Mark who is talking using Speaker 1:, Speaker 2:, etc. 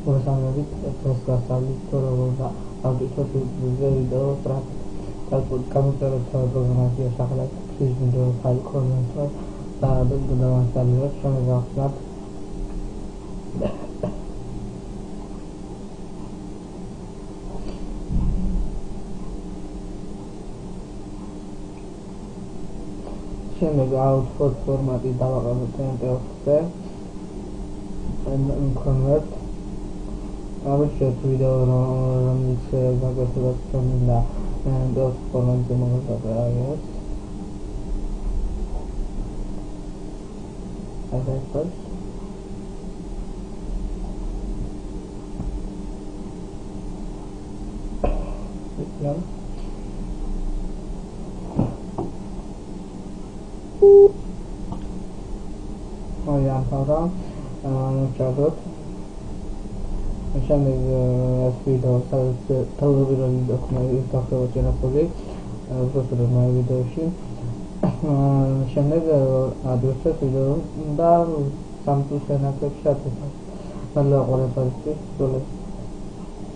Speaker 1: მოგესალმებით, დღეს გასწავლით თუ როგორ ავტოთოთ ვიდეო ტრანსპორტ კომპიუტერის პროგრამირების სახელად ვიდეო ფაილ კონვერტერ და დავინსტალირებთ შემოგახსნათ შემდეგ output ფორმატი დავაყენოთ TMP-ზე convert avșet video რომელიც გაგაცნობთ და DOS ფორმატზე მოგაგაიოს ეს Olyan para csadot შემდეგ ეს ვიდეო თავდაპირველი დოკუმენტი ახლა ჩანაცვლი უბრალოდ მე ვიდეოში შემდეგ ადრესს ვიდეო და სამწუხაროდ შეთანხმება მადლობა ყველასთვის